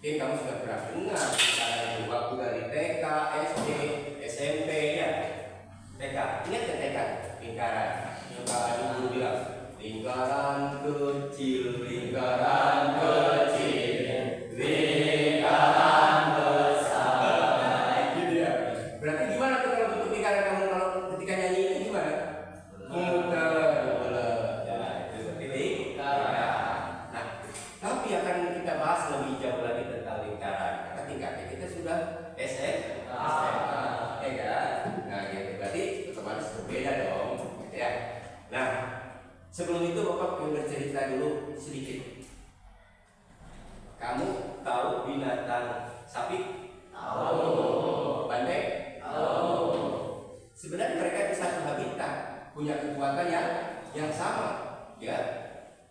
Mungkin kamu sudah pernah dengar lingkaran waktu dari TK, SD, SMP ya. TK, ingat kan TK? Lingkaran. Lingkaran dulu bilang lingkaran kecil, lingkaran kecil, lingkaran besar. Gitu ya. Berarti gimana tuh kalau bentuk lingkaran kamu kalau ketika nyanyi itu gimana? Muter, ya itu seperti lingkaran. Nah, tapi akan kita bahas lebih jauh lagi tentang lingkaran. Karena tingkatnya kita sudah SMA, ya kan? Nah, gitu. Berarti otomatis berbeda dong, gitu ya. Nah, sebelum itu Bapak ingin bercerita dulu sedikit. Kamu tahu binatang sapi? Tahu. Banteng? Tahu. Sebenarnya mereka di satu habitat, punya kekuatan yang sama, ya.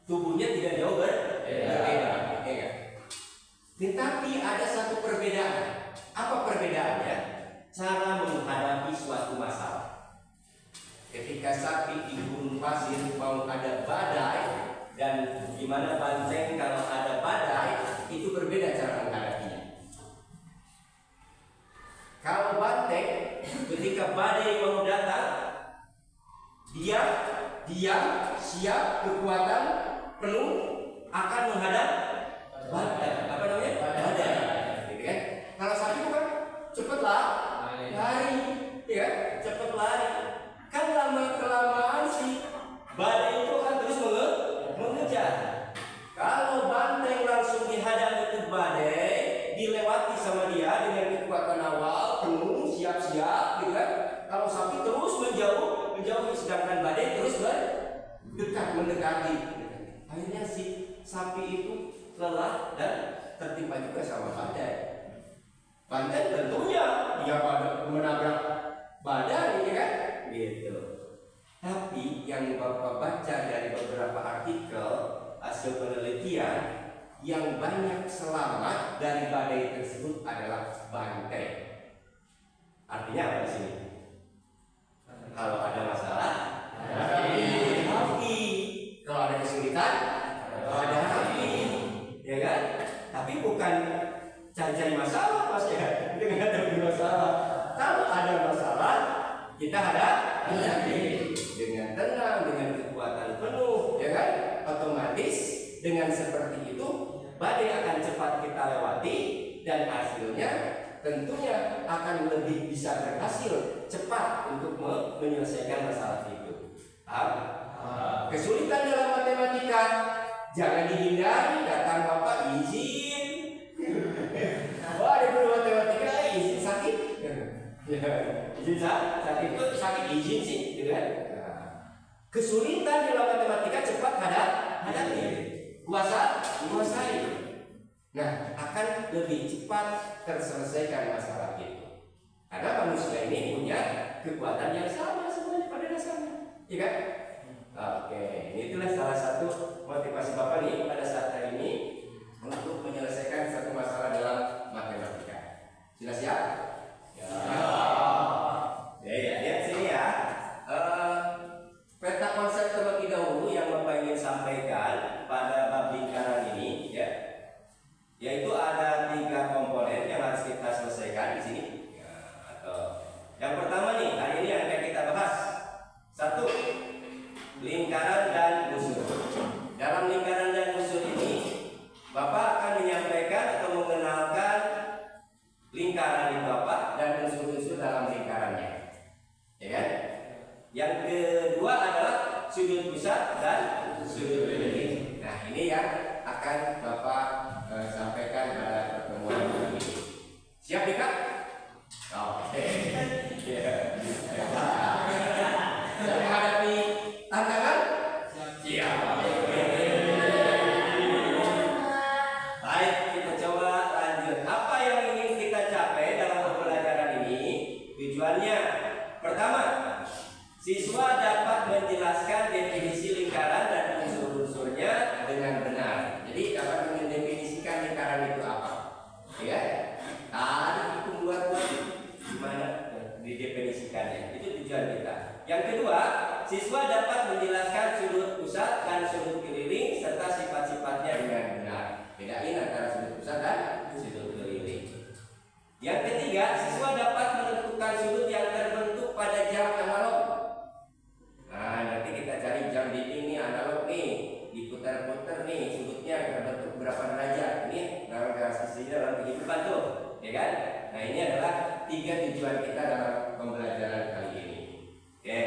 Tubuhnya tidak jauh berbeda, ya. Tetapi ada satu perbedaan. Apa perbedaannya? Cara menghadapi suatu masalah. Ketika sapi di gurun pasir mau ada badai, dan gimana banteng kalau ada badai, itu berbeda cara menghadapinya. Kalau banteng ketika badai mau datang, dia siap, kekuatan penuh akan menghadap badai. Apa namanya? Badai. Gitu kan? Kalau sapi bukan cepatlah lari, ya, cepat lari. Kan lama kelamaan sih badai itu akan terus mengejar. Kalau banteng langsung dihadang itu badai, dilewati sama dia dengan kekuatan awal penuh, siap-siap, gitu kan? Kalau sapi terus menjauh, sedangkan badai terus mendekati. Akhirnya si sapi itu lelah dan tertimpa juga sama badai. Banteng tentunya dia menabrak badai, ya kan? Gitu. Tapi yang Bapak baca dari beberapa artikel hasil penelitian, yang banyak selamat dari badai tersebut adalah banteng. Artinya apa di sini? Kalau ada masalah, hati. Kalau ada kesulitan, ada hati, ya kan? Tapi bukan cari-cari masalah, Mas, ya. Dengan ada masalah. Kalau ada masalah, kita hadapi dengan tenang, dengan kekuatan penuh, ya kan? Otomatis dengan seperti itu badai akan cepat kita lewati dan hasilnya tentunya akan lebih bisa berhasil cepat untuk menyelesaikan masalah itu. Kesulitan dalam matematika jangan dihindari, datang Bapak izin. Wah, ada guru matematika izin sakit. Izin sakit itu sakit izin sih, gitu kan? Kesulitan dalam matematika cepat hadapi, kuasai. Nah, akan lebih cepat terselesaikan masalah itu. Karena manusia ini punya kekuatan yang sama sebenarnya pada dasarnya, ya kan? Oke, itulah salah satu motivasi Bapak nih pada saat hari ini untuk menyelesaikan satu masalah dalam matematika. Sudah siap? Ya, lihat sini ya. Peta konsep terlebih dahulu yang Bapak ingin sampaikan pada bab lingkaran ini, ya, yaitu ada 3 komponen yang harus kita selesaikan di sini. Yang pertama nih, hari ini yang akan kita bahas. 1. Lingkaran dan unsur. Dalam lingkaran dan unsur ini, Bapak akan menyampaikan atau mengenalkan lingkaran itu apa dan unsur-unsur dalam lingkarannya, ya kan? Yang kedua adalah sudut pusat dan sudut berdiri. Nah, ini yang akan Bapak sampaikan pada pertemuan ini. Siap, Dika? Oke. Siap menghadapi tantangan? Siap. Baik, kita coba lanjut. Apa yang ingin kita capai dalam pembelajaran ini? Tujuannya pertama, siswa dapat menjelaskan definisi lingkaran dan unsur-unsurnya dengan benar. Jadi dapat mendefinisikan ya kan? Nah ini adalah 3 tujuan kita dalam pembelajaran kali ini. Oke.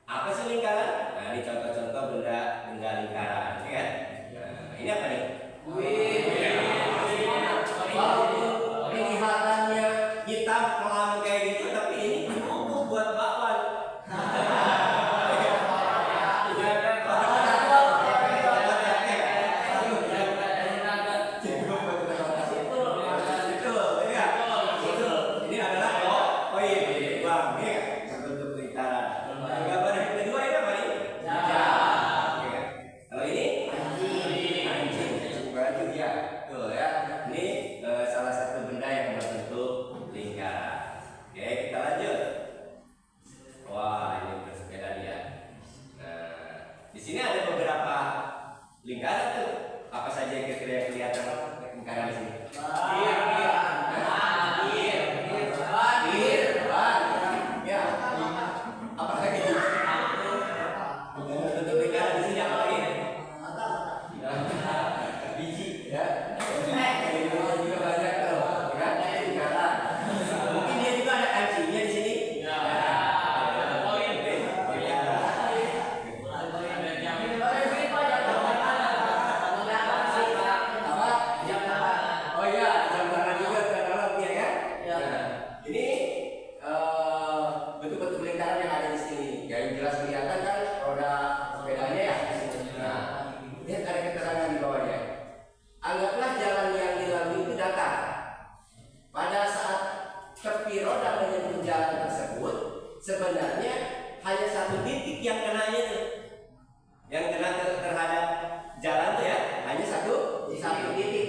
Apa sih lingkaran? Nah ini contoh-contoh benda lingkaran, ya kan? Nah, ini apa nih? Walaupun kelihatannya hitam kelam kayak gitu, tapi ini cukup buat bakwan. Sebenarnya hanya satu titik yang kenanya tuh, yang kena terhadap jalan tuh ya, hanya satu titik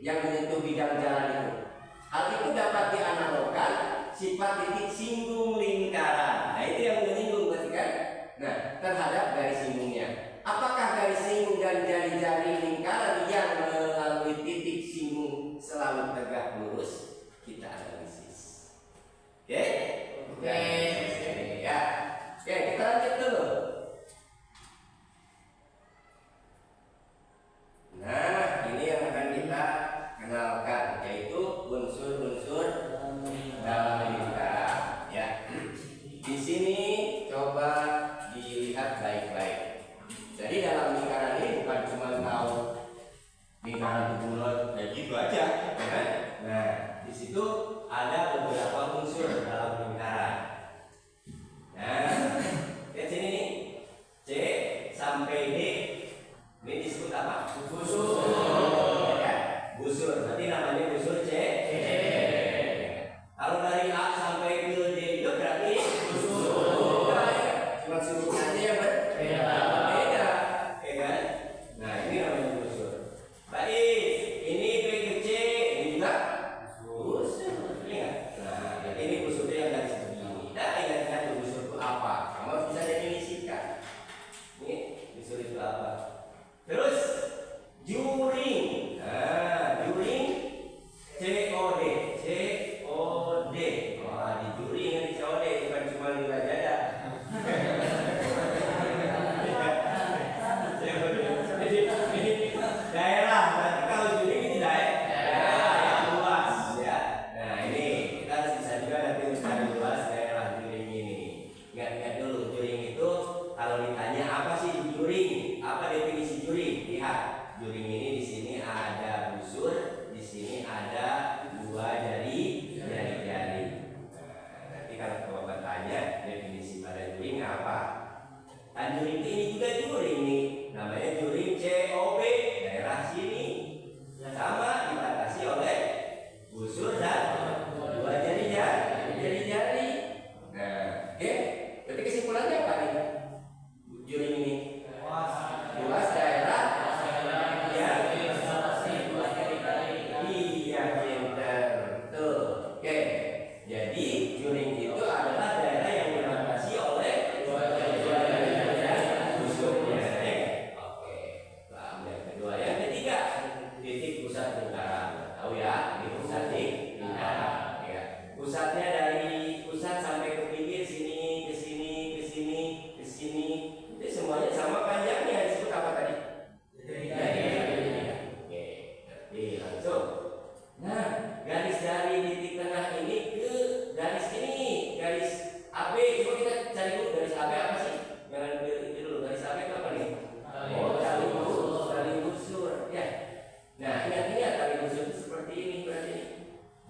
yang menyentuh bidang jalan itu. Hal itu dapat dianalogkan sifat titik singgung lingkaran. Nah itu yang menyinggung berarti kan? Nah terhadap garis singgungnya. Apakah garis singgung dan jari-jari lingkaran yang melalui titik singgung selalu tegak lurus? Kita analisis. Oke? Oke. Ya. Oke, kita lanjut dulu. Nah, ini yang akan kita kenalkan, yaitu unsur-unsur dalam lingkaran. Ya. Di sini coba dilihat baik-baik. Jadi dalam lingkaran ini bukan cuma tahu lingkaran bulat kayak gitu aja, ya kan? Nah, di situ ada beberapa unsur dalam lingkaran. Nah, lihat sini nih, C sampai D, ini disebut apa? Busur. Ya, busur. Berarti namanya busur C. Kalau dari A sampai ke D itu berarti busur. Cuma suruhnya aja yang berbeda, ya kan? Nah, ini namanya busur. Baik.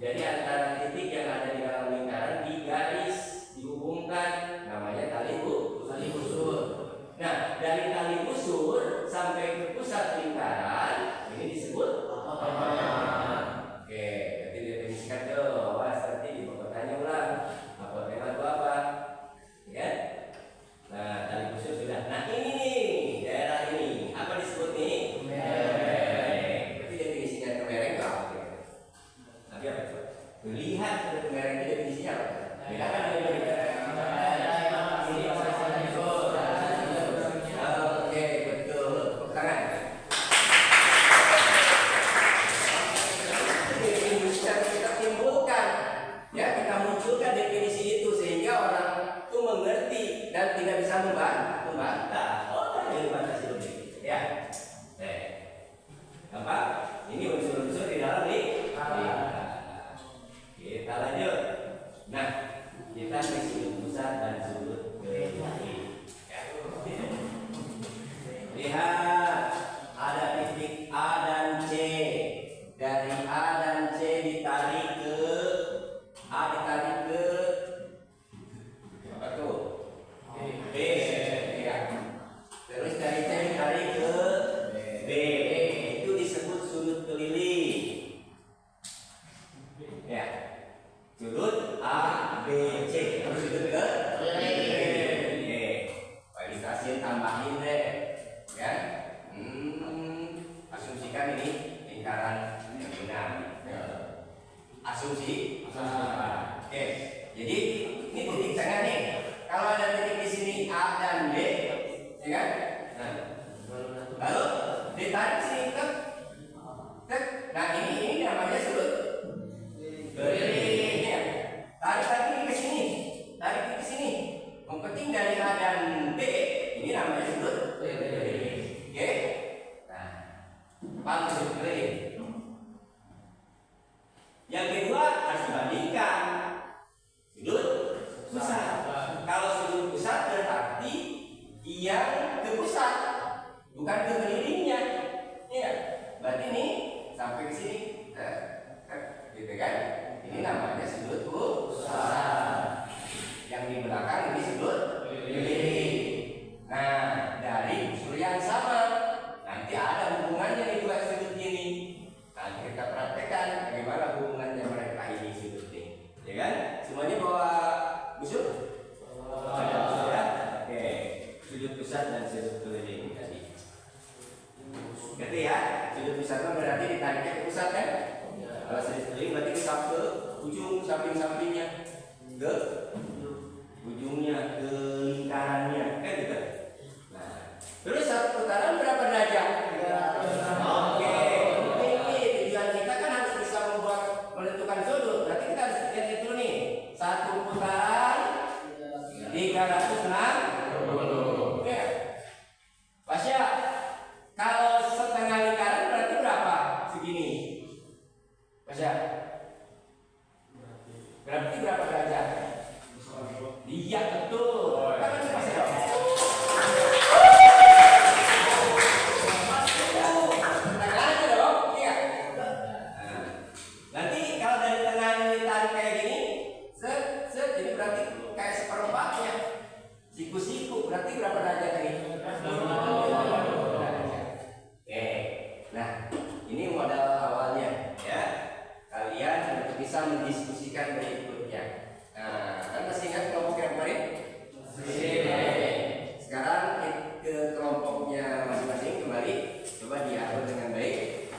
Jadi antara titik yang ada di dalam lingkaran digaris, dihubungkan, namanya tali busur. Nah, dari tali busur sampai ke pusat lingkaran ini disebut apotema. Oke, berarti definisikan tuh. Awas nanti di pertanyaan ulang. Apotema itu apa? Ya. Nah, tali busur sudah. Nah, ini nih, daerah ini apa disebut nih? Kemereng. Berarti definisinya kemereng itu apa? Nanti apa coba? Lihat kemereng itu definisinya apa? Bedakan dengan kemereng. Oke, betul. Tepuk tangan. Definisi yang kita timbulkan, ya kita munculkan definisi itu sehingga orang itu mengerti dan tidak bisa membantah. Oh, ini dibatasi lebih, ya. Gampang? Ini unsur-unsur di dalam nih. Kita lanjut. Nah, kita di sudut pusat dan sudut keliling. Lihat, ada titik A dan C. Dari A dan C ditarik ke apa tuh? B. Ya. Terus dari C ditarik ke B. Itu disebut sudut keliling. Ya. Sudut A, B, C. Terus sudut keliling. Kualifikasi tambahin deh. Ya. Asumsikan ini lingkaran yang benar. Asumsi. Oke. Jadi ini titik tengah nih. Kalau ada titik di sini A dan B, ya kan? Nah, lalu ditarik sini ke. Nah ini namanya sudut keliling. Ya. Tarik lagi ke sini. Tarik ke sini. Yang penting dari A dan B, ini namanya sudut keliling. Oke? Nah, paham sudut keliling. Yang kedua harus dibandingkan sudut pusat. Kalau sudut pusat berarti yang ke pusat, bukan ke kelilingnya. Ya, berarti ini sampai ke sini, gitu kan? Ini namanya sudut pusat. Yang di belakang ini sudut keliling. Nah, dari busur yang sama, nanti ada hubungannya nih dua sudut ini. Nanti kita praktekkan bagaimana hubungannya mereka ini sudut ini, ya kan? Semuanya bawa busur? Ada busur ya? Oke, sudut pusat dan sudut keliling tadi. Ngerti ya? Sudut pusat berarti ditariknya ke pusat kan? Kalau sudut keliling berarti kita ke ujung samping-sampingnya, ke ujungnya, ke lingkarannya, kan gitu. Nah, terus satu putaran berapa derajat? Oke, ini tujuan kita kan harus bisa menentukan sudut. Berarti kita harus lihat itu nih, satu putaran 360. Ya. Pasya, kalau setengah lingkaran berarti berapa? Segini. Pasya. Berarti berapa derajat? Iya betul. Kan pasti dong. Tengah aja dong. Iya. Nanti kalau dari tengah ini tarik kayak gini, jadi berarti kayak seperempatnya. Siku-siku berarti berapa derajat ini? Oke. Nah, ini modal awalnya ya. Kalian bisa mendiskusikan berikutnya. Nah, kan masih ingat kelompok yang kemarin? Sekarang ke kelompoknya masing-masing kembali. Coba diatur dengan baik.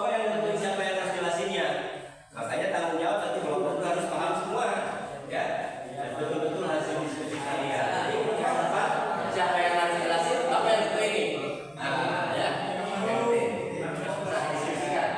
Bapak yang nentuin siapa yang harus jelasinnya. Makanya tanggung jawab satu kelompok itu harus paham semua, ya. Dan betul-betul hasil diskusi kalian. Jadi apa? Siapa yang harus jelasin? Bapak yang nentuin ini. Nah, ya. Nah, diskusikan.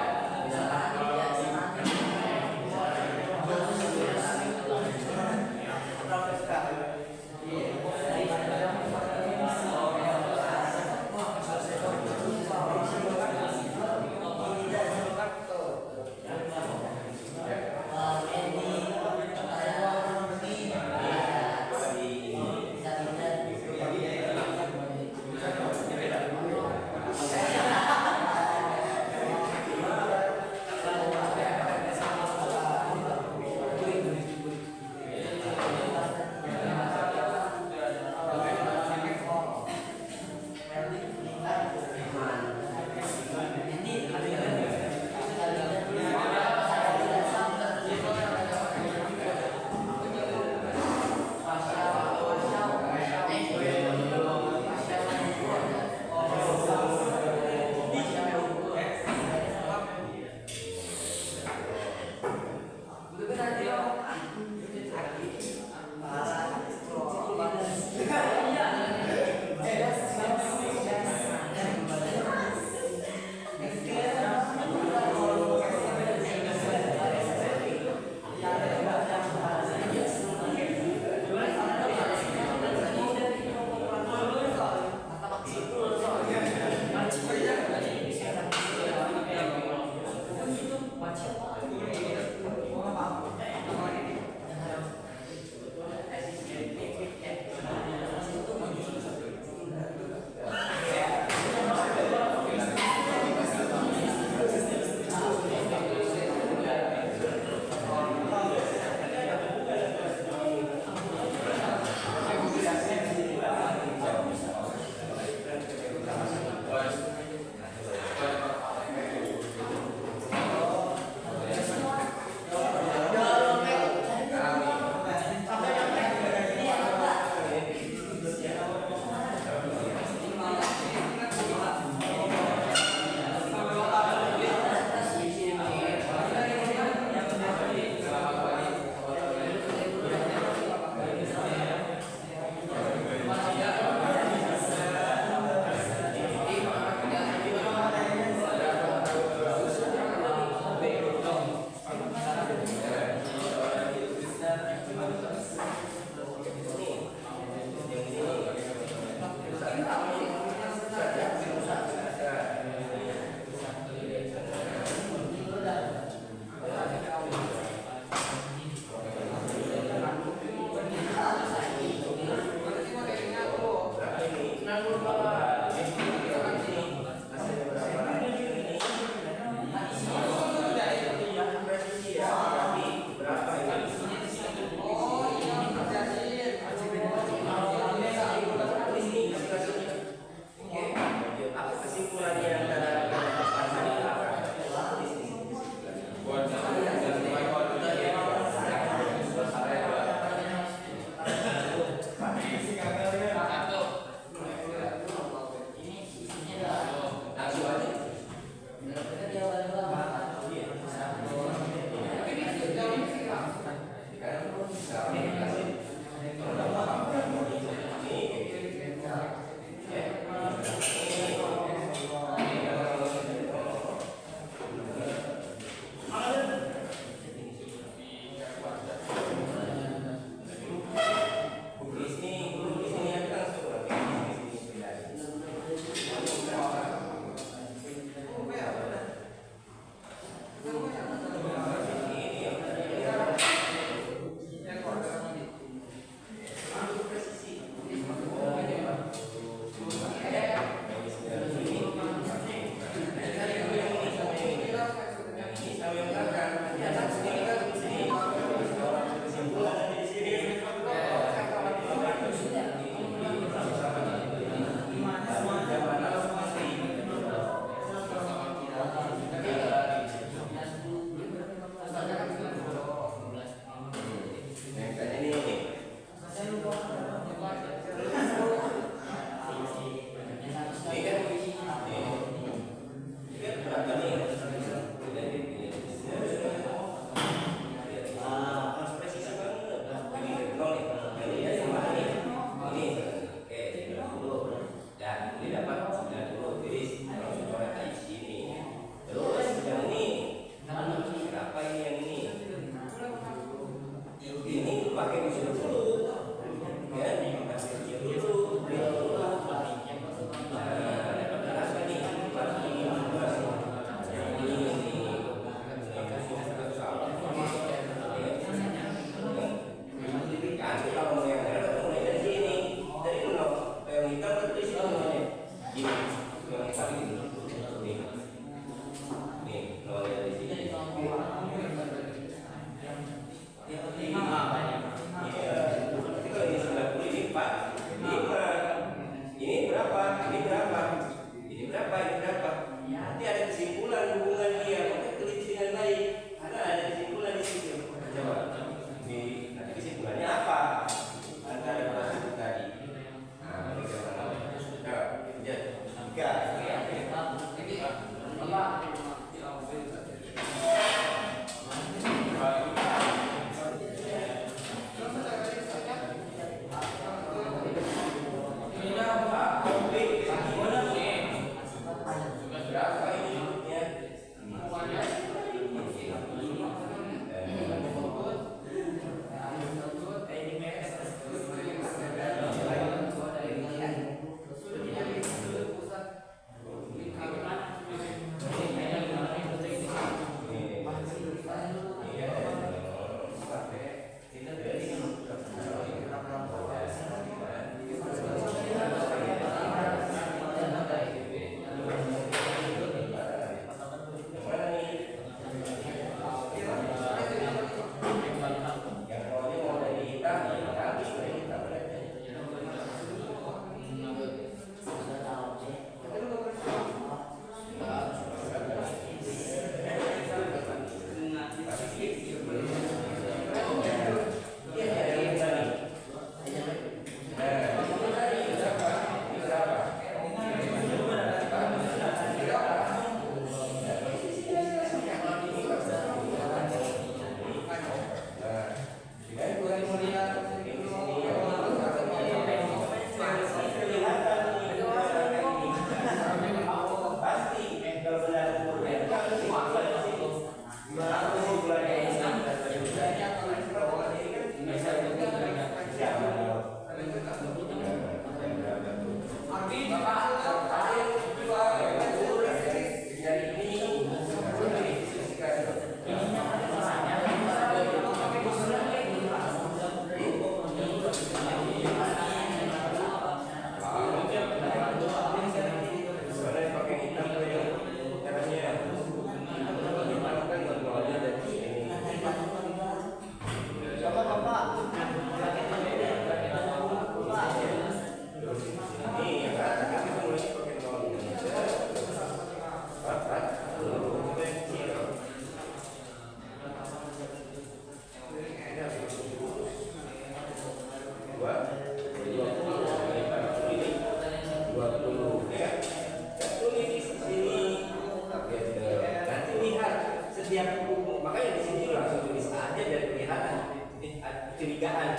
Makanya di sini langsung tulis aja biar kelihatan kecurigaan.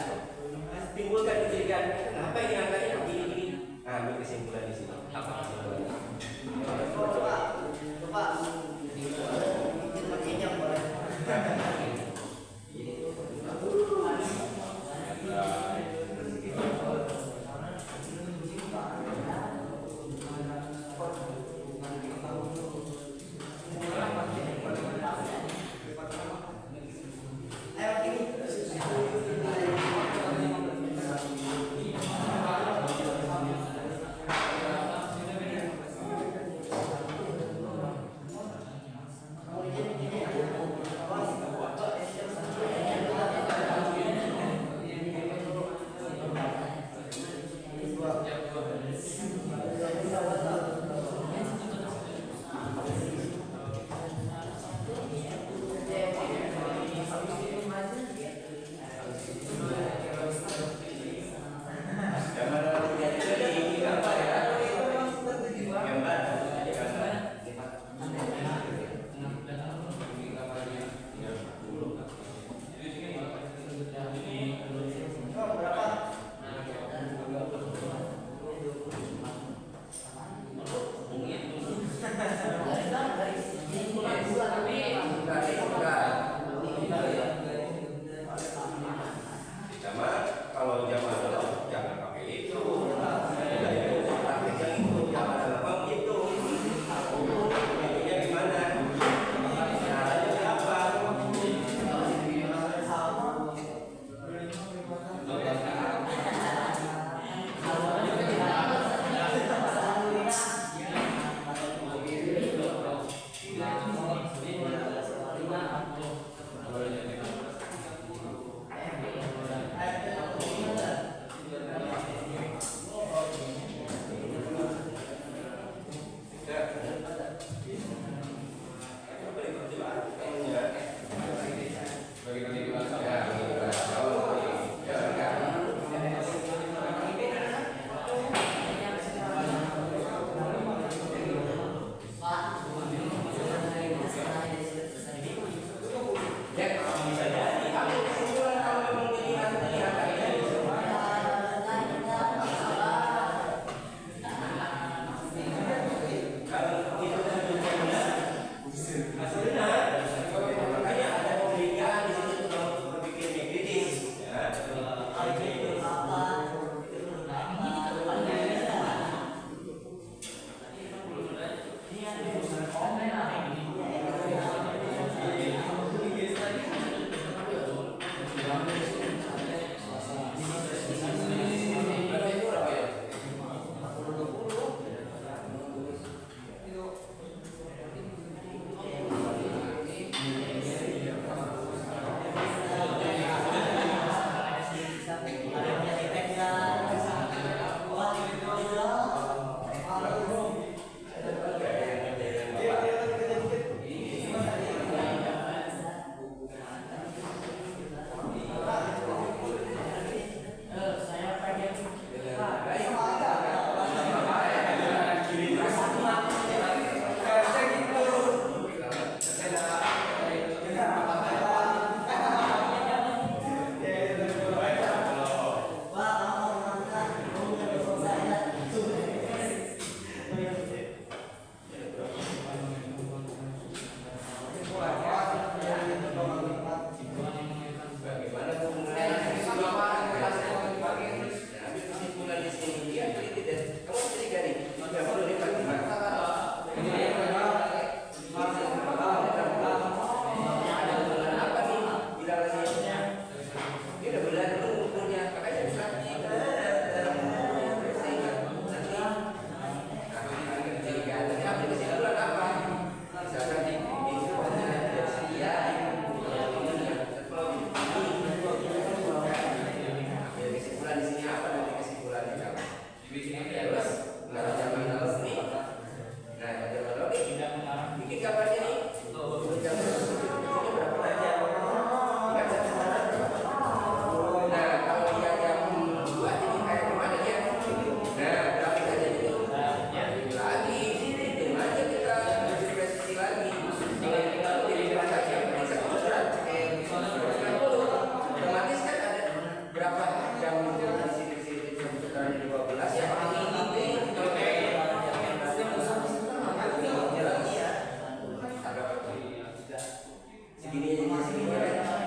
Timbulkan kecurigaan. Kenapa ini angkanya begini? Nah, ambil kesimpulan di sini. Apa kesimpulannya? Coba. Bikin pakainya boleh. segini aja segini ya.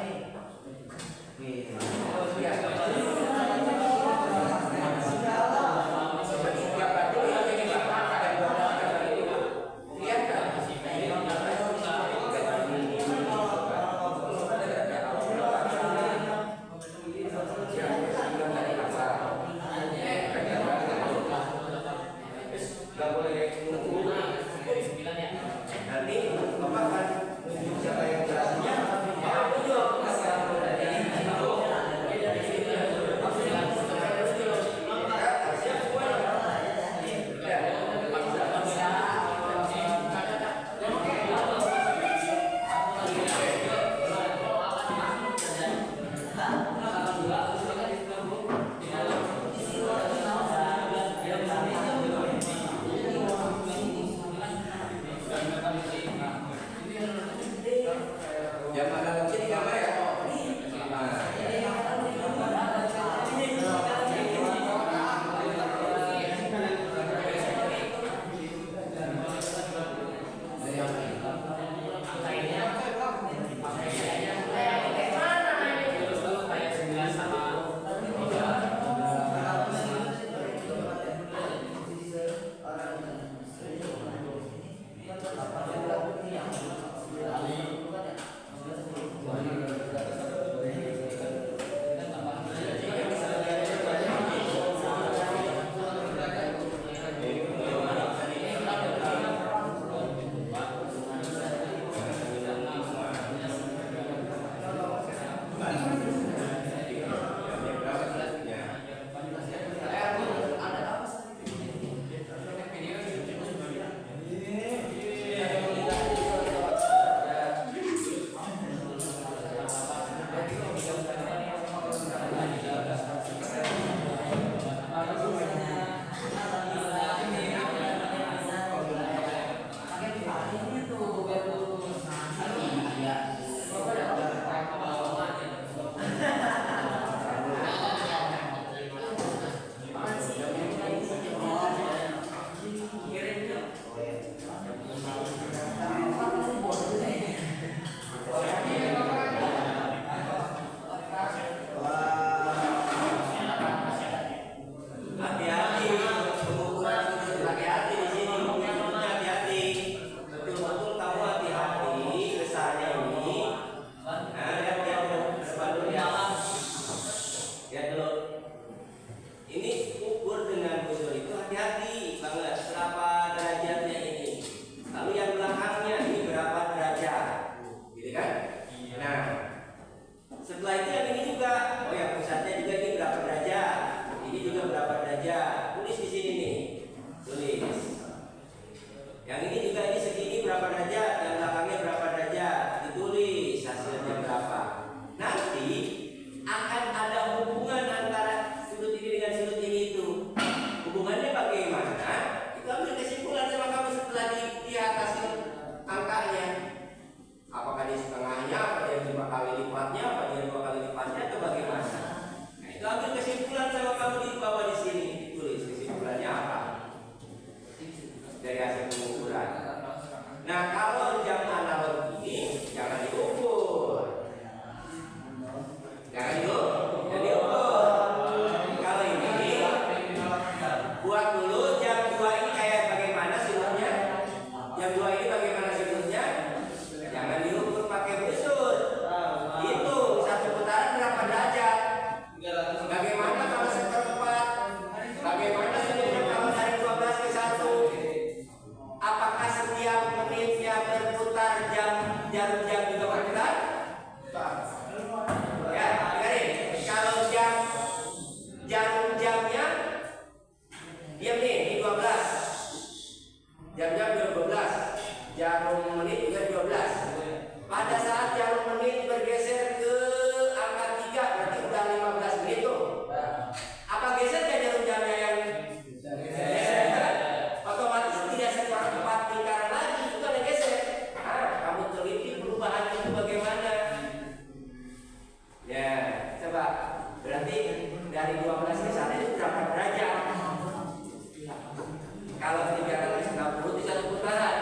Kalau 360 itu satu putaran,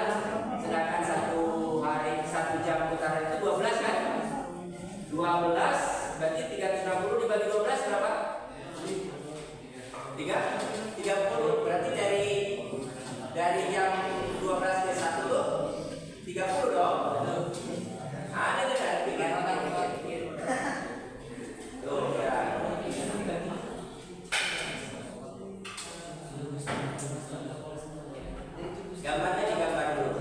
sedangkan satu hari 1 jam putaran itu 12 kan? 12 berarti 360 dibagi 12 berapa? 30. Berarti dari jam 12 ke 1 tuh 30 dong. Ada kan? Tuh ya. Gambarnya digambar dulu.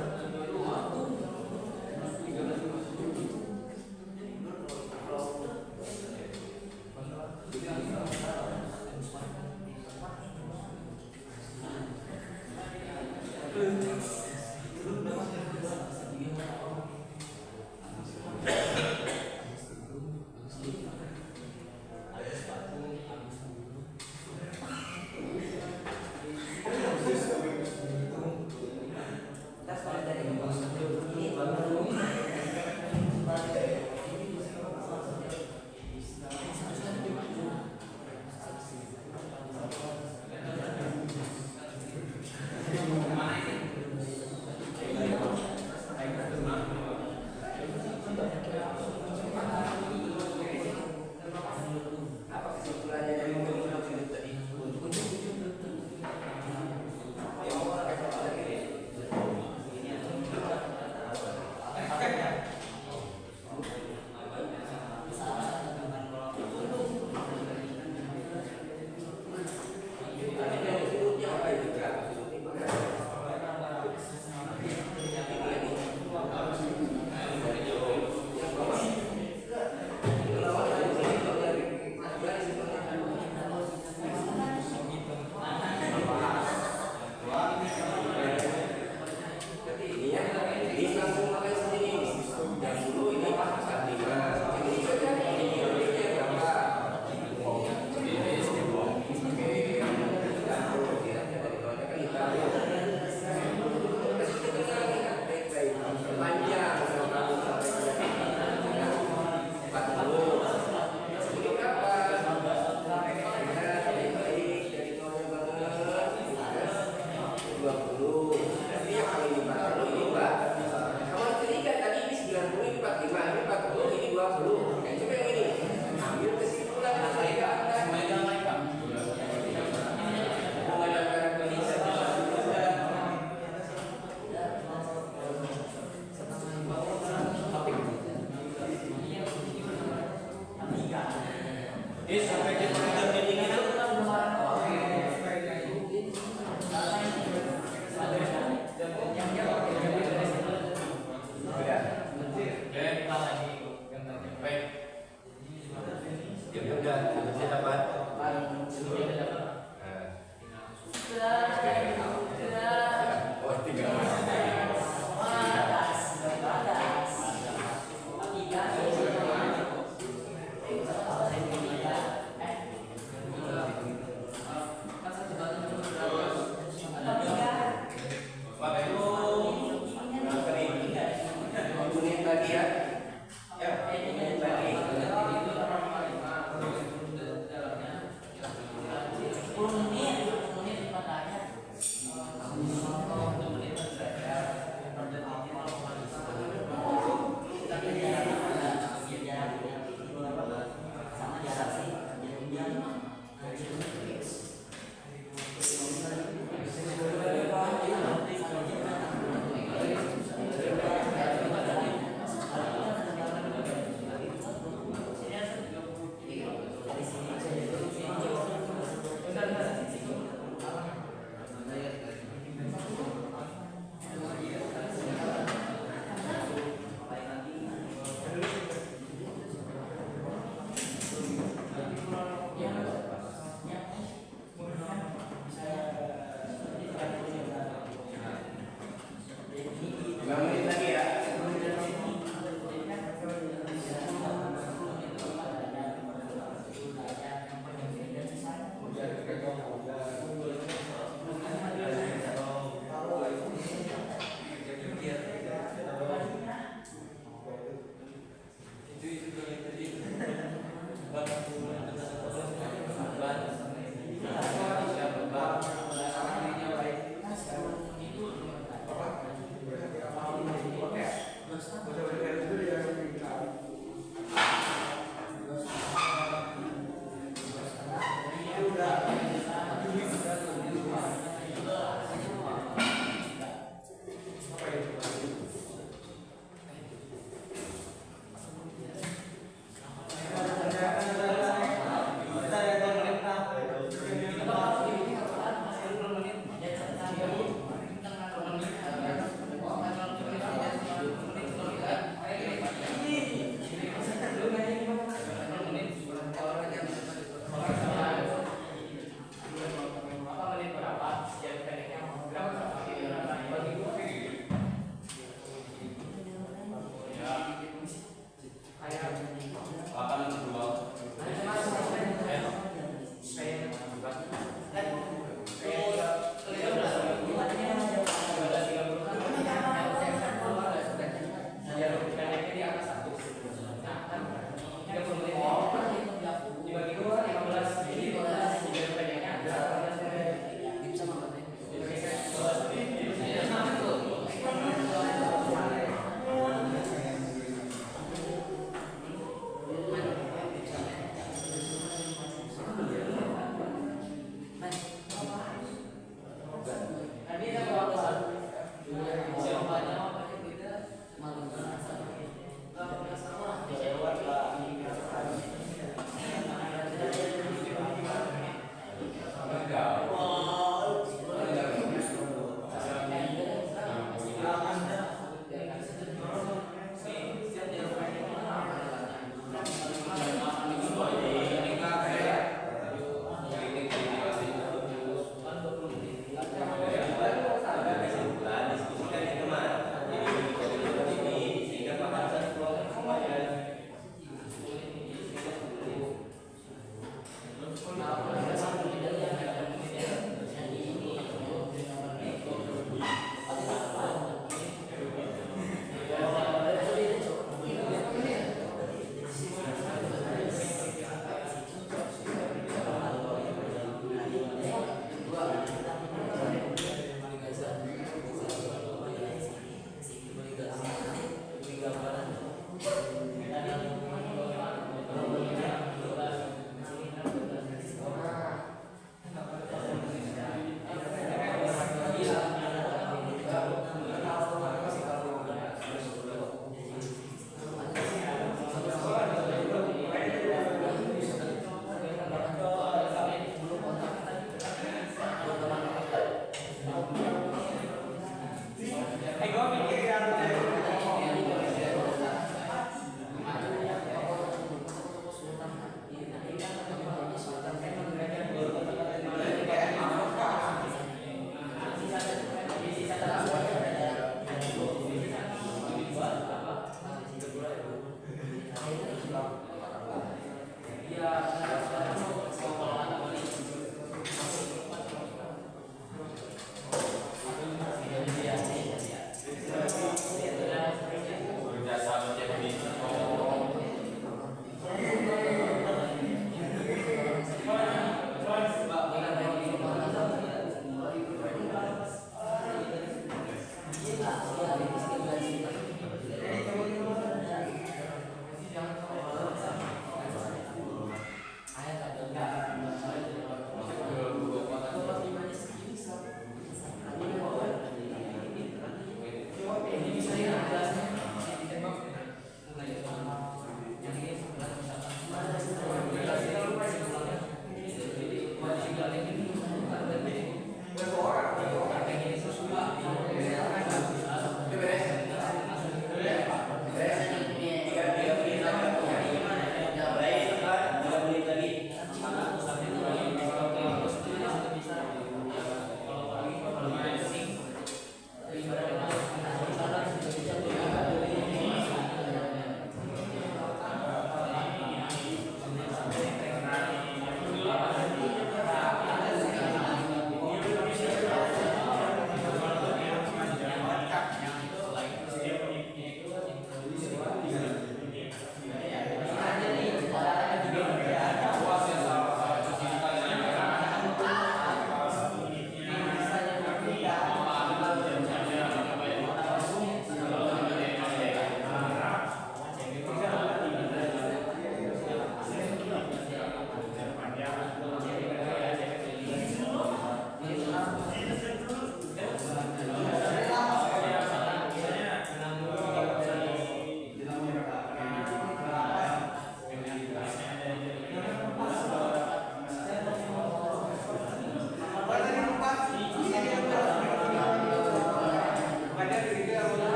Apa kesimpulannya dari mobil hidup tadi? Sampai kita terjadi gitu.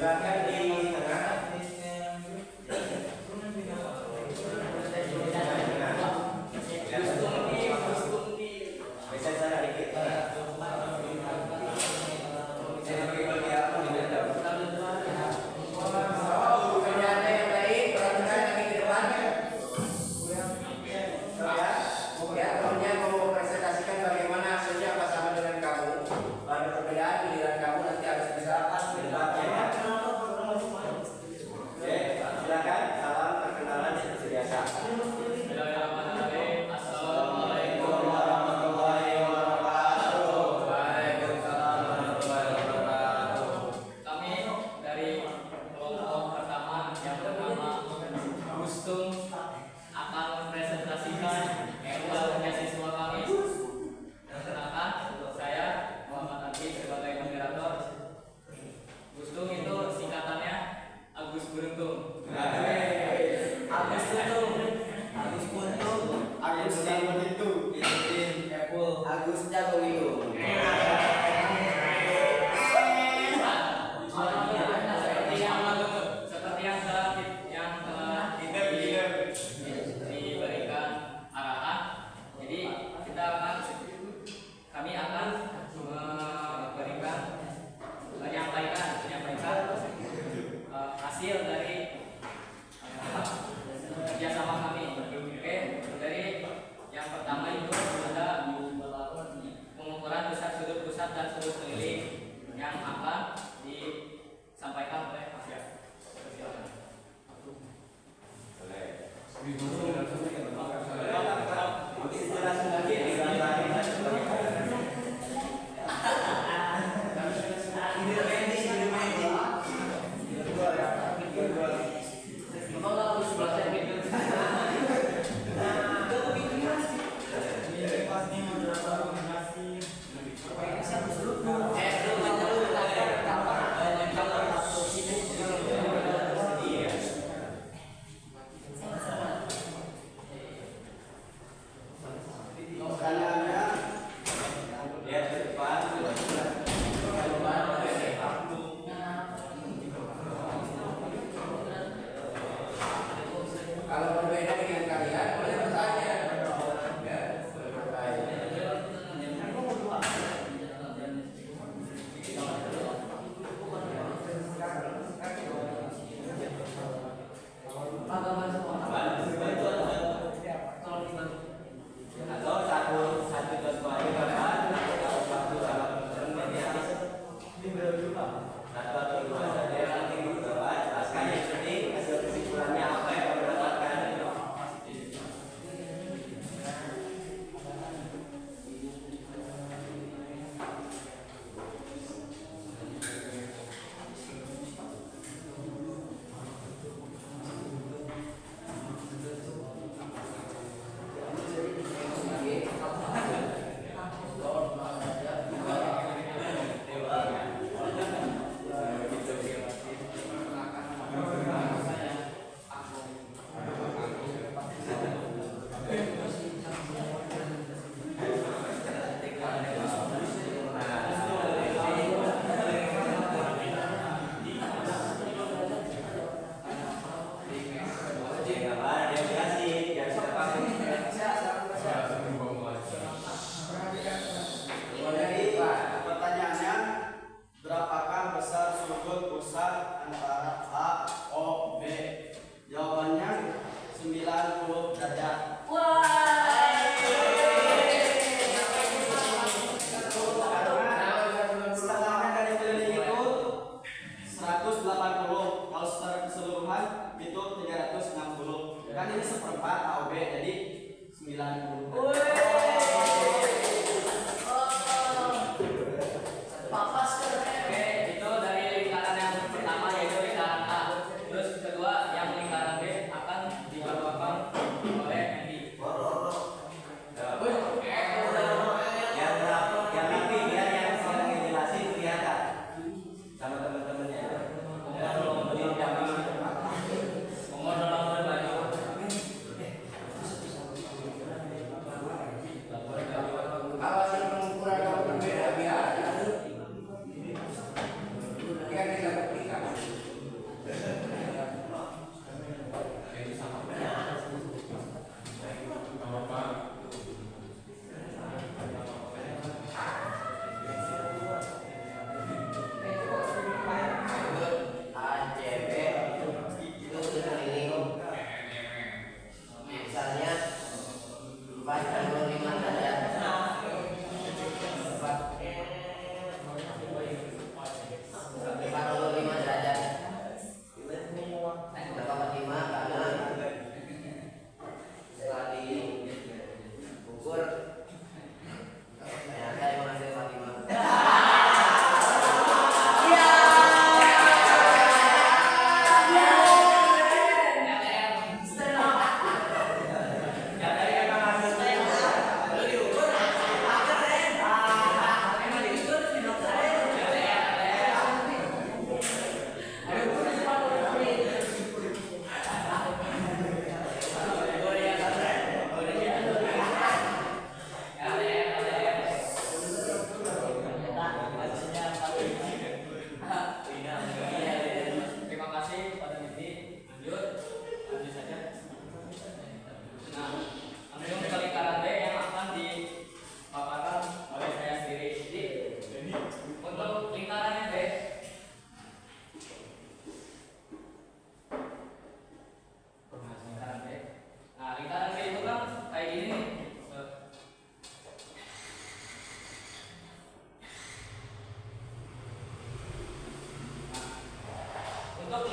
Silakan di tengah. Bisa sana dikit.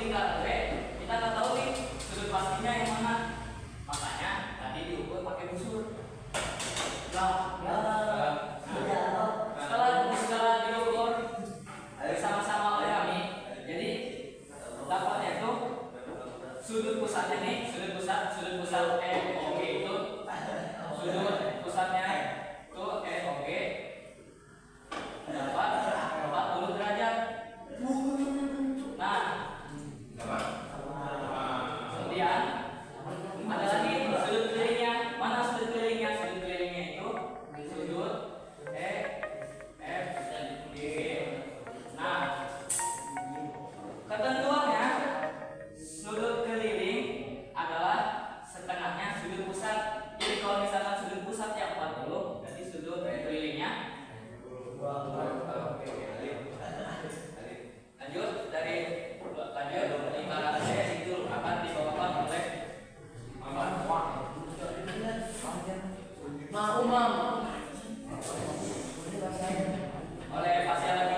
lingkaran B, kita nggak tahu nih sudut pastinya yang mana. Makanya tadi diukur pakai busur. Setelah diukur sama-sama oleh kami, jadi dapatnya itu sudut pusatnya nih, sudut pusat EOG itu sudut pusatnya itu EOG dapat 40 derajat. Nah, kemudian ada lagi sudut kelilingnya. Mana sudut kelilingnya? Sudut kelilingnya itu sudut E, F, G. Nah, ketentuannya sudut keliling adalah setengahnya sudut pusat. Jadi kalau misalkan sudut pusat yang 40, berarti sudut kelilingnya. Lanjut lingkaran saya itu akan dibawakan oleh oleh fasya lagi.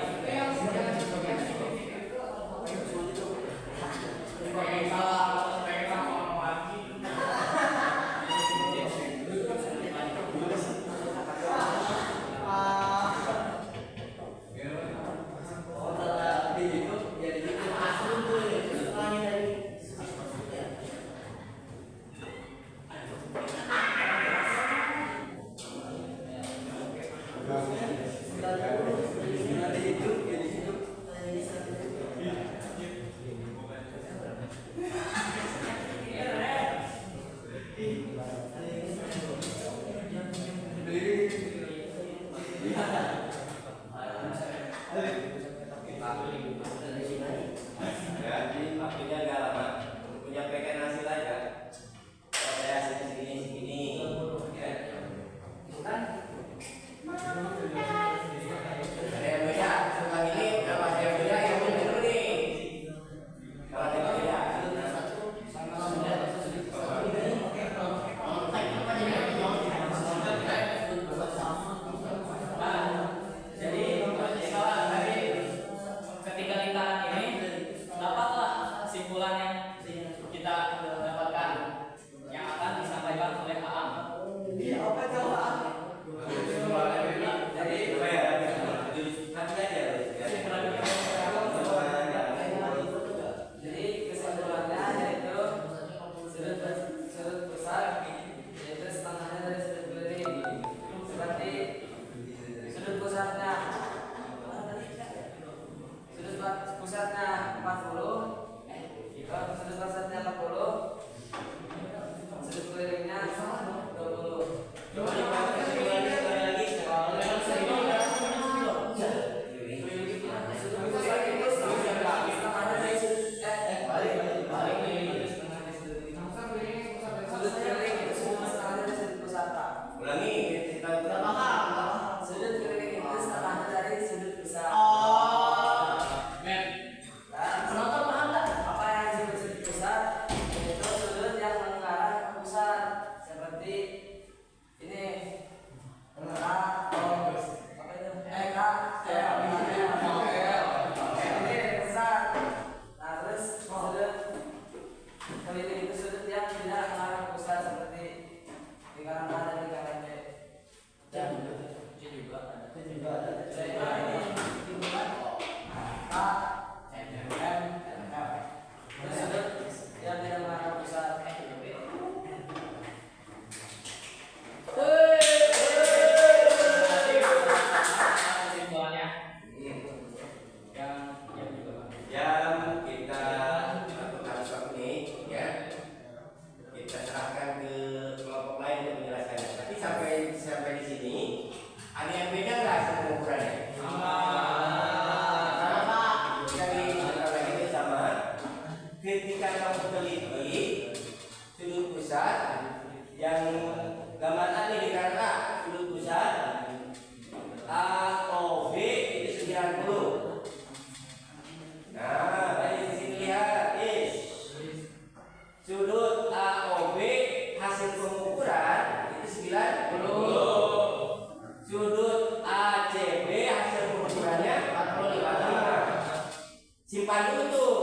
Simpan dulu tuh.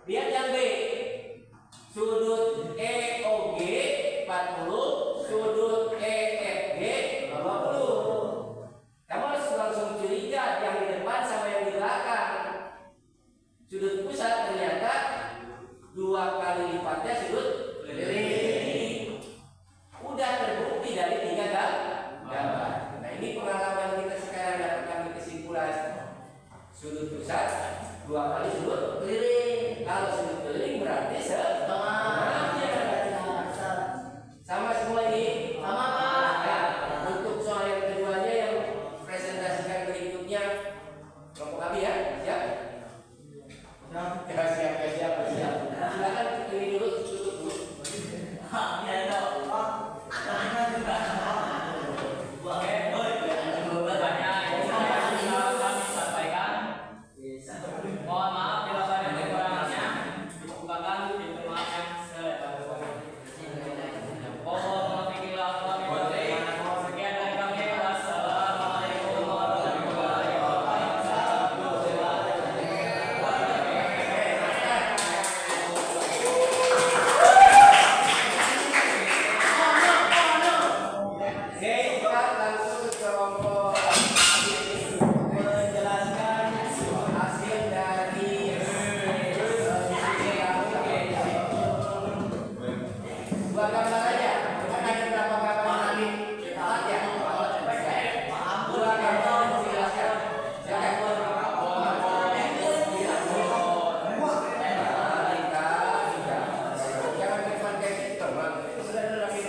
Lihat yang B. Sudut EOG 40, sudut EFG 20. Kamu harus langsung curiga yang di depan sama yang di belakang. Sudut pusat ternyata 2 kali lipatnya sudut keliling. Udah terbukti dari 3 gambar. Nah ini pengalaman kita sekarang dapat kami kesimpulan. Sudut pusat 2 kali sudut keliling. Kalau sudut keliling berarti setengahnya. Sama semua ini? Sama Pak. Nah, untuk soal yang keduanya yang presentasikan berikutnya kelompok kami ya, siap? Siap. Silakan ini dulu, tutup dulu. Mohon maaf bila ada kekurangannya. Dibukakan pintu maaf yang sekian dari kami. Wassalamualaikum warahmatullahi Oke, kita langsung ke kelompok menjelaskan hasil dari dua gambar aja. Kan ada berapa gambar tadi? Empat ya. Dua gambar menjelaskan. Silakan. Jangan depan kayak gitu, Bang. Sudah lagi.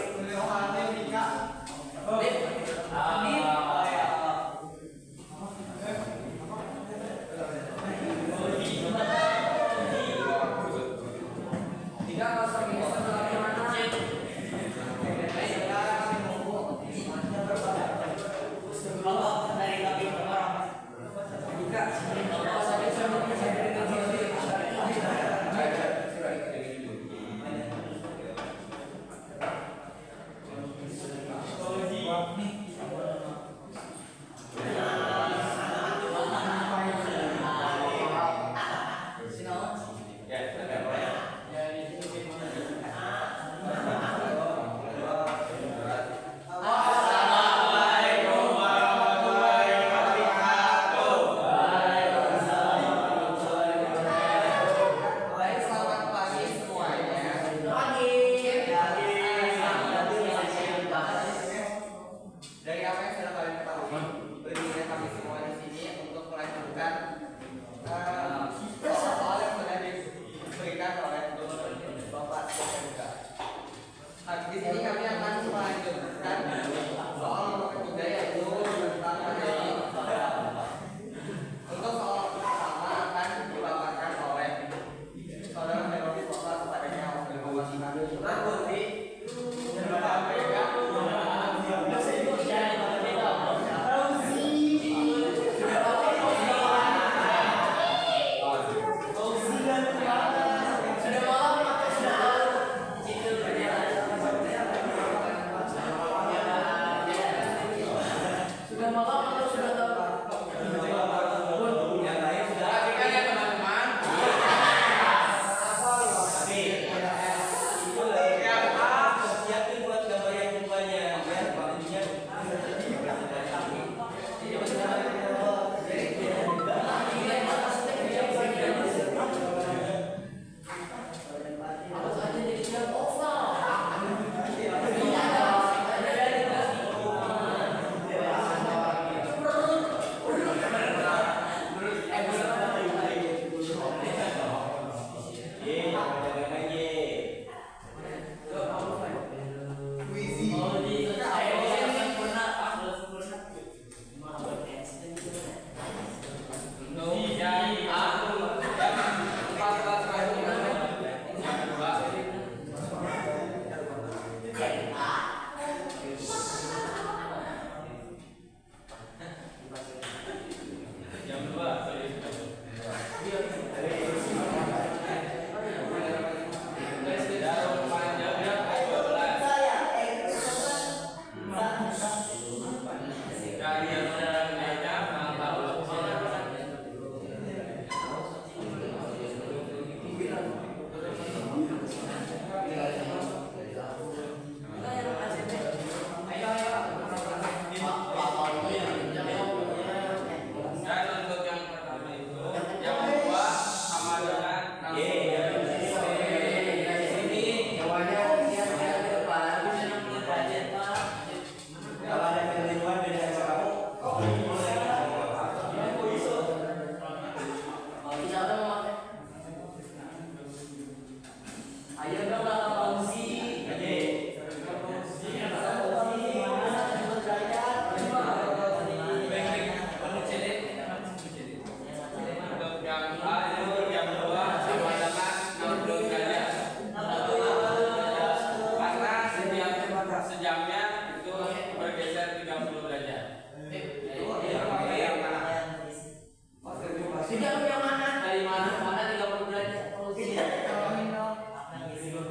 Dari apa yang sudah kalian ketahui, berdirinya kami semua di sini untuk melanjutkan soal-soal yang sudah diberikan Di sini Jawanya dia ke depan. Kalau ada keliruan beda sama kamu. Ayo dong lah Fauzi. Sejamnya itu bergeser 30 derajat. Tidak yang mana? Dari mana ke mana 30 derajat?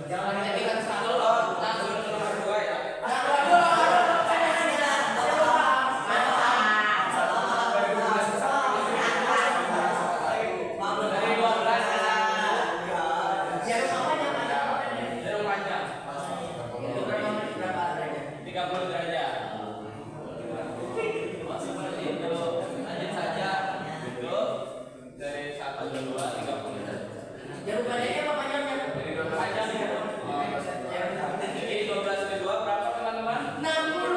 Jangan jadikan satu. Langsung ke nomor 2 ya. Dari 12 jarum panjang 30 derajat. Oh, seperti itu. Lanjut saja. Itu dari 1 ke 2 30 derajat. Jarum pendeknya apa panjangnya? Dari 12 panjang ya. Jadi 12 ke 2 berapa teman-teman? 60.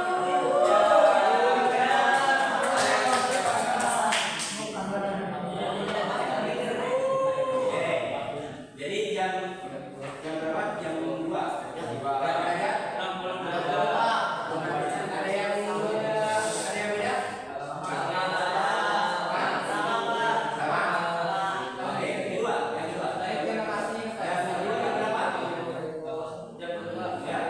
Jadi jam berapa? Jam 2. Yang Derajat. 60 derajat. Ada yang beda? Sama? Oke, yang kedua. Terima kasih. Yang kedua berapa? Jam kedua. Ya.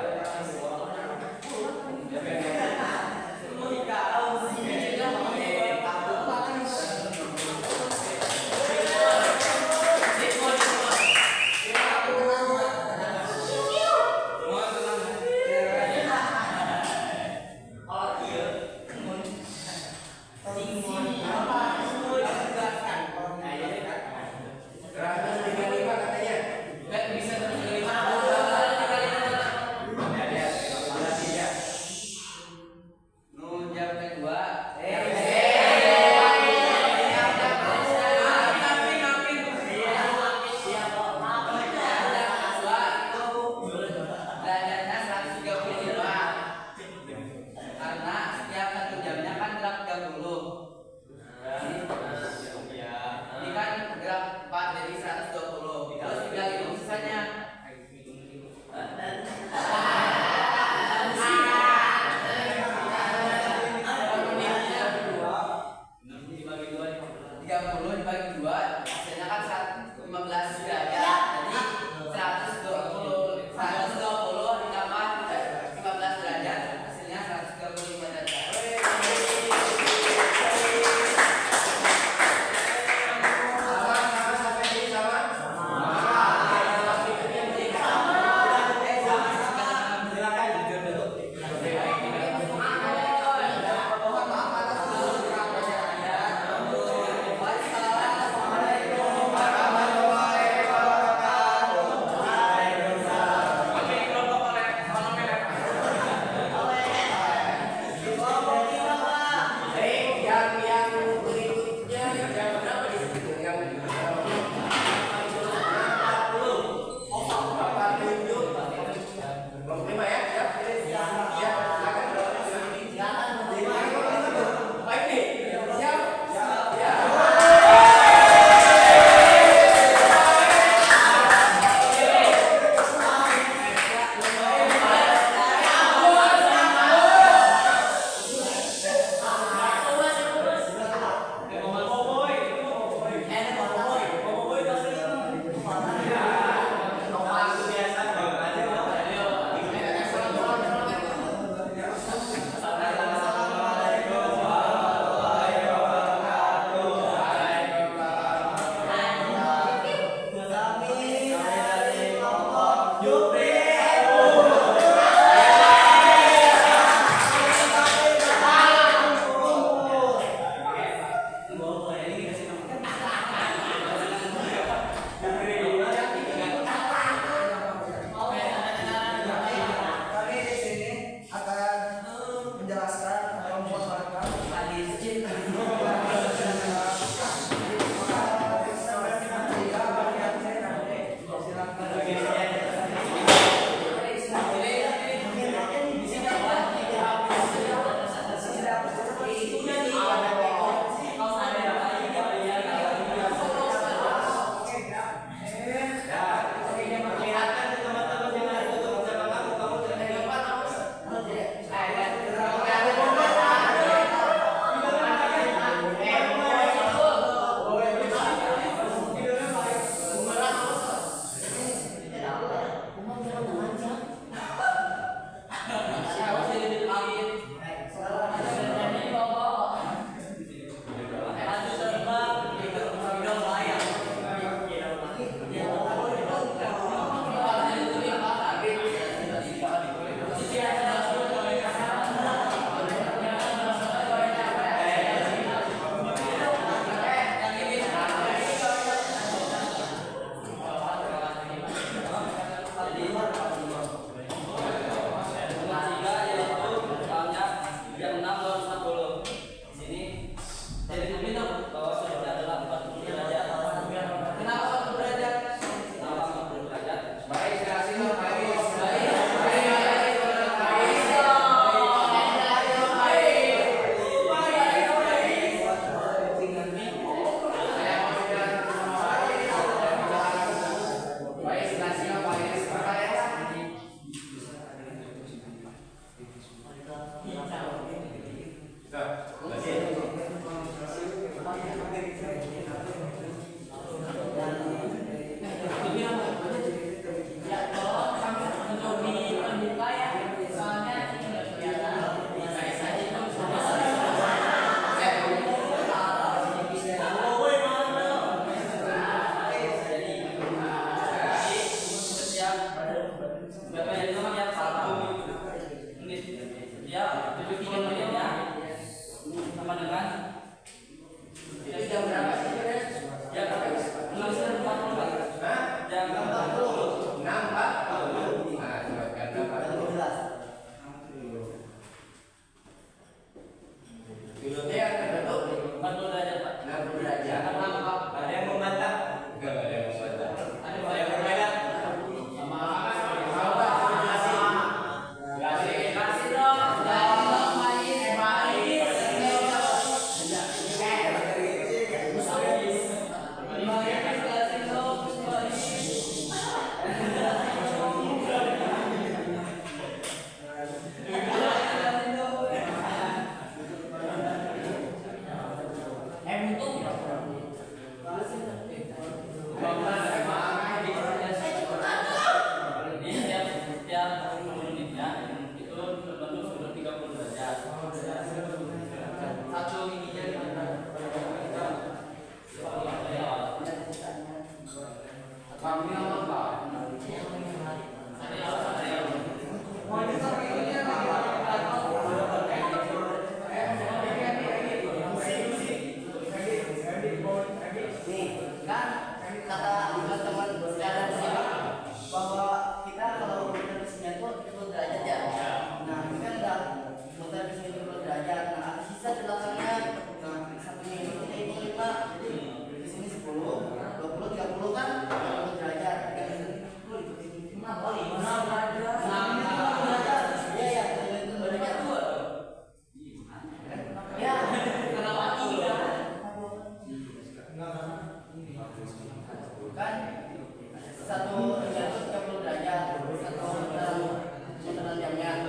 satu jatuh 30 derajat, satu putaran jamnya.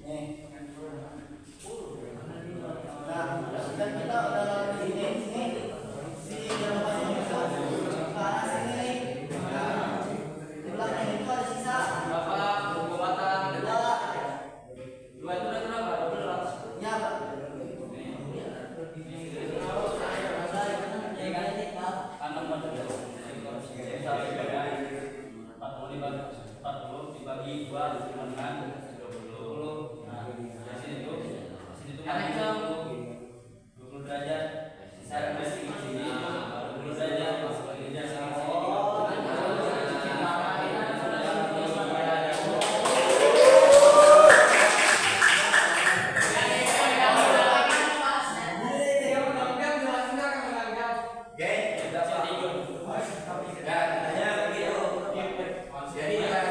Nih. Nah, dan kita udah di sini, si jarum pasnya itu ke arah sini. Nah, di belakang itu ada sisa. Berapa pengobatan? Dua. Dua itu berapa? 12. Ya, Pak. Kantong berapa? 40 dibagi 2 sama dengan 20. Nah, di sini tuh karena itu 20 derajat. Saya besi di sini 20 derajat masuk lagi di sini. Oke, ya katanya begitu. Jadi ya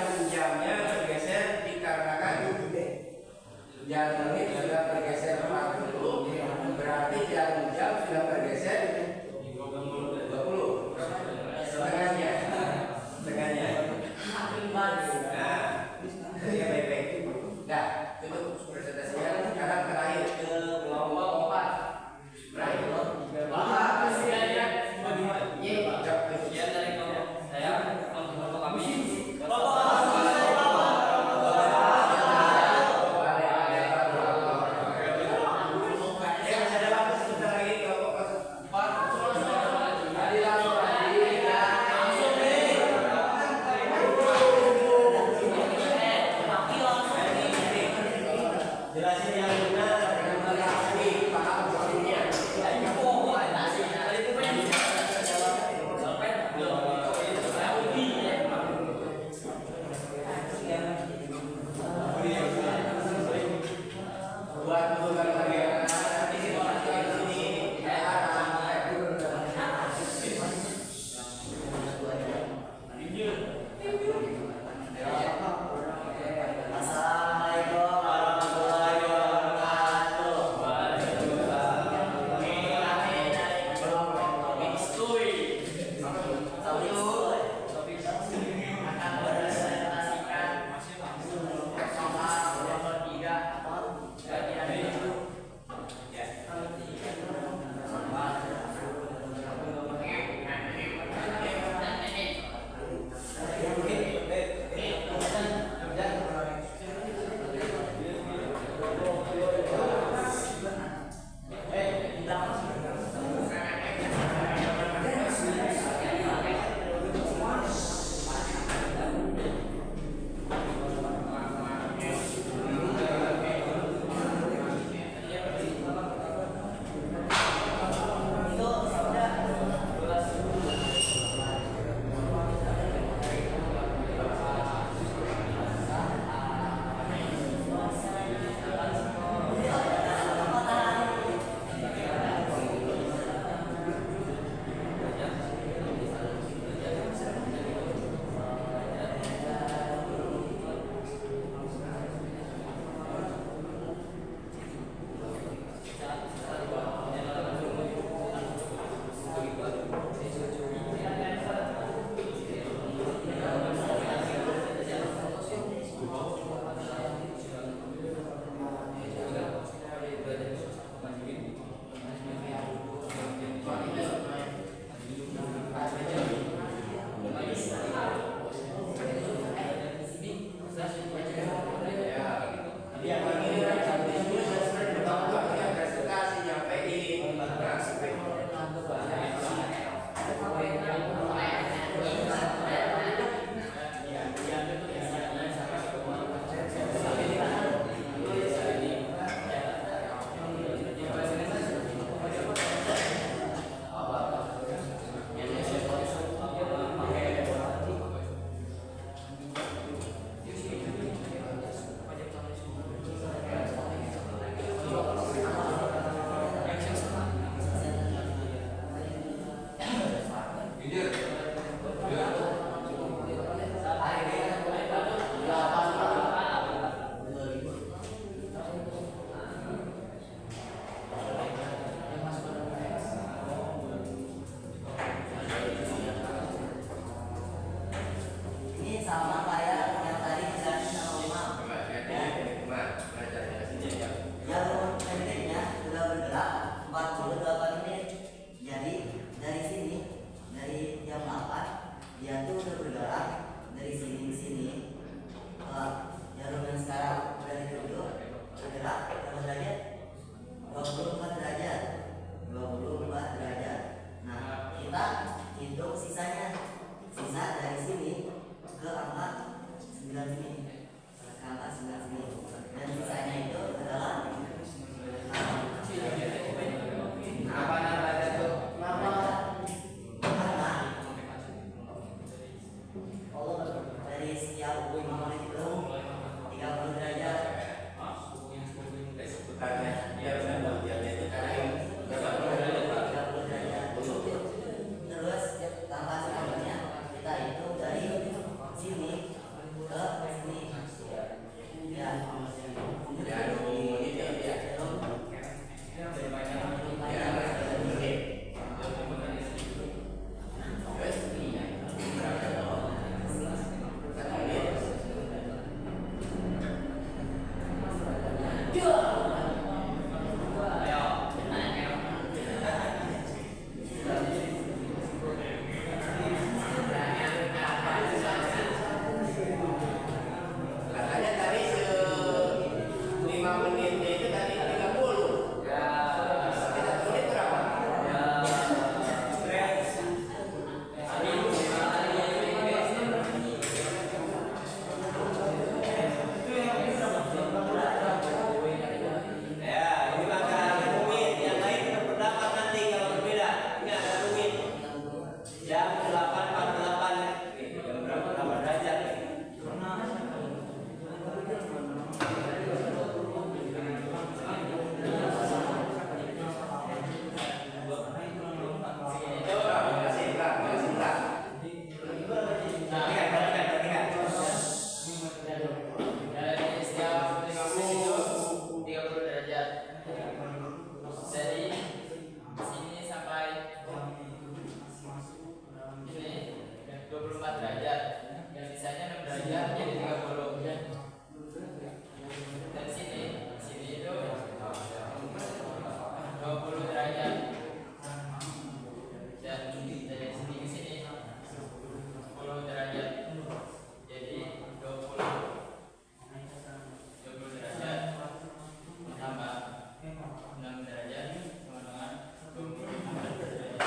itu udah bergerak dari sini ke sini. Jarum yang sekarang udah dituju bergerak berapa derajat? 24 derajat. 24 derajat. Nah, kita hitung sisanya. Sisa dari sini ke angka 9 sini. Ke angka 9 sini. Dan sisanya itu adalah Apa namanya tuh? kenapa? Karena dari setiap 5 menit itu 30 derajat. Sebutannya dia benar bagiannya itu karena berapa? 30 derajat. Terus tambah semuanya kita hitung dari sini ke sini. Ya. Jarum ini ya. Jarum. Ya, menit. Terus berapa? 1 menit. Katanya tadi 5 menitnya itu tadi 30. Ya. Tapi 1 menit berapa? Ya, ini maka rumit. Yang lain berpendapat nanti kalau berbeda. Ini ada rumit. Jam 8.48. Jam berapa? 8 derajat. Masih berat, masih berat. Perhatikan. Dari setiap 5 menit itu 30 derajat. Dari sini sampai ini 24 derajat. Yang sisanya 6 derajat jadi 30. Dan sini itu 20 derajat. Dan dari sini ke sini 10 derajat. Jadi 20 derajat tambah 6 derajat sama dengan 24 derajat.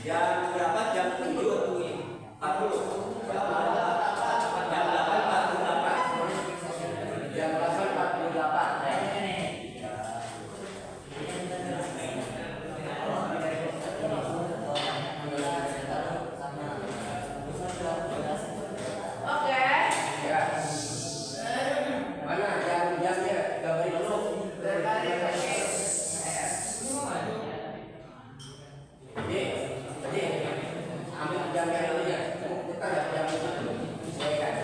Jam berapa? Jam 7.40. Jam 8.48. Jam 8.48. Ya. Mana jamnya? Gambarin dulu. Jadi, ambil jamnya dulu ya. Kita lihat jam itu dulu. Sesuaikan.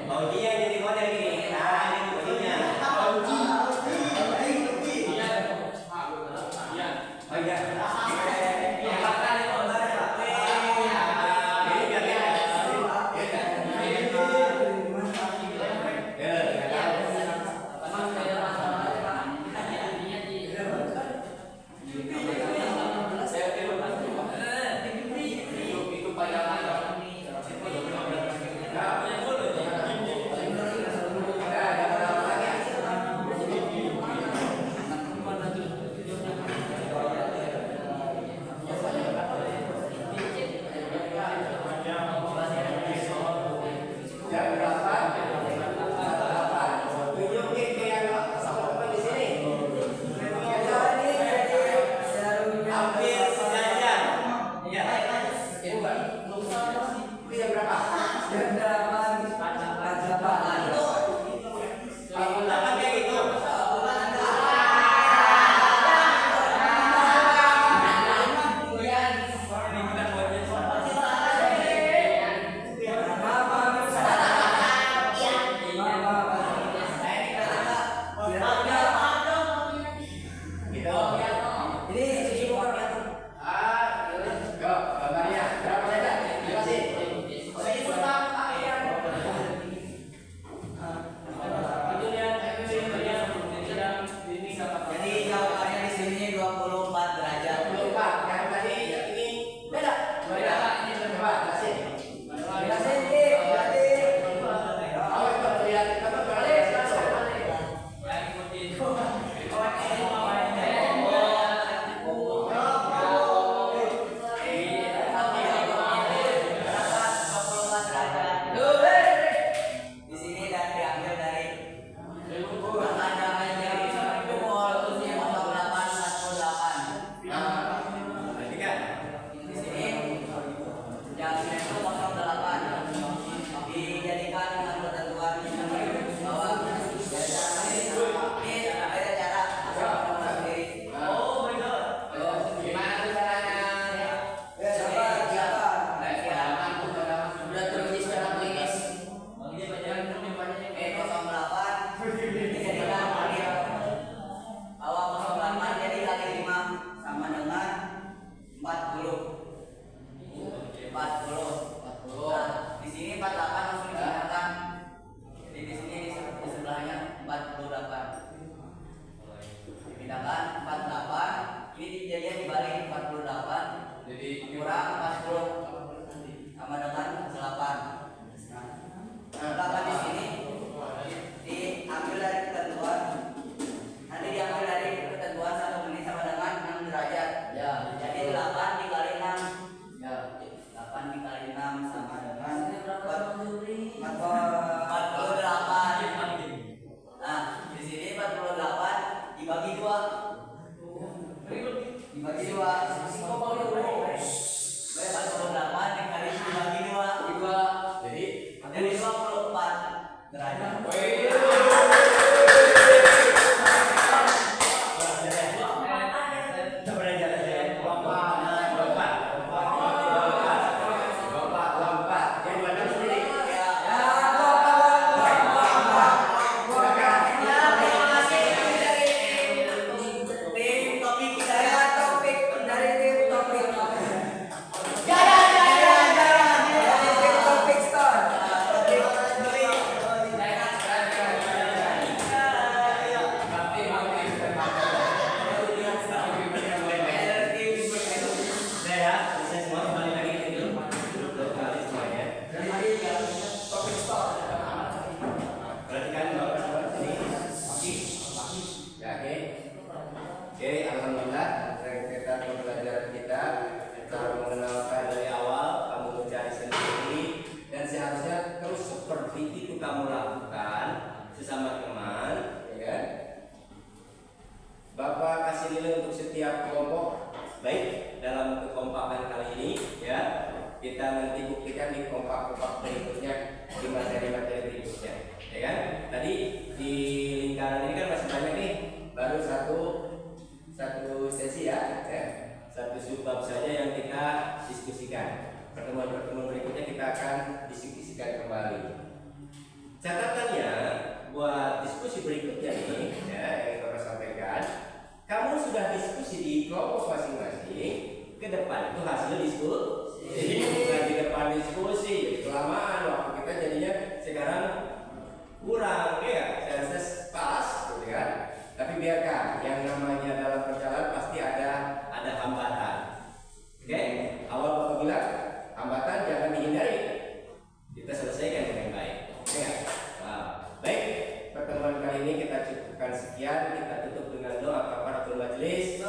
Baujinya jadi model gini. Nah, ini baujinya. Oh iya. Jadi jawabannya di sini 24 derajat. Yang tadi ini beda. Coba jelasin. Jelasin, Dik. Awet tuh lihat apa langsung. Di sini dan diambil dari tanda jari jempol usia 0848. Berarti kan Di sini jamnya itu 08 dijadikan dengan ketentuan bahwa ini ada cara sendiri. gimana tuh caranya? Sudah teruji secara klinis. B08 dijadikan kali bahwa 08 jadi kali 5 sama dengan 40. Nah, di sini 48 langsung dipindahkan. Jadi di sini di sebelahnya 48. Dipindahkan 48. Ini dijadikan dibalik 48 Jadi kurang 40 sama dengan 8. 8 di sini diambil dari ketentuan. Nanti diambil dari ketentuan 1 menit sama dengan 6 derajat. ya. Jadi 8 dikali 6. Ya. 8 dikali 6 sama dengan 48. Nah, di sini 48 dibagi 2. Dibagi 2. 48 dikali dibagi 2. Jadi Jadi 24 derajat. Tim topik saya topik dari tim topik. Tim topik store. Ya, oke. Oke, alhamdulillah kita pembelajaran kita cara mengenalkan dari awal kamu mencari sendiri dan seharusnya terus seperti itu kamu lakukan sesama teman, ya kan? Bapak kasih nilai untuk setiap kelompok. Baik, dalam kekompakan kali ini ya kita nanti buktikan di kompak-kompak berikutnya di materi-materi berikutnya, ya kan? Tadi di lingkaran ini kan masih banyak nih, baru satu sesi ya, satu subbab saja yang kita diskusikan. Pertemuan-pertemuan berikutnya kita akan diskusikan kembali. Catatannya buat diskusi berikutnya ini ya, yang Bapak sampaikan, kamu sudah diskusi di kelompok masing-masing. Ke depan itu hasil diskusi, bukan di depan diskusi. Kelamaan waktu kita jadinya sekarang kurang ya, senses pas, gitu kan? Tapi biarkan, yang namanya dalam perjalanan pasti ada hambatan. Oke, awal Bapak bilang hambatan jangan dihindari, kita selesaikan dengan baik. Oke, baik. Pertemuan kali ini kita cukupkan sekian. Kita tutup dengan doa kafaratul majelis.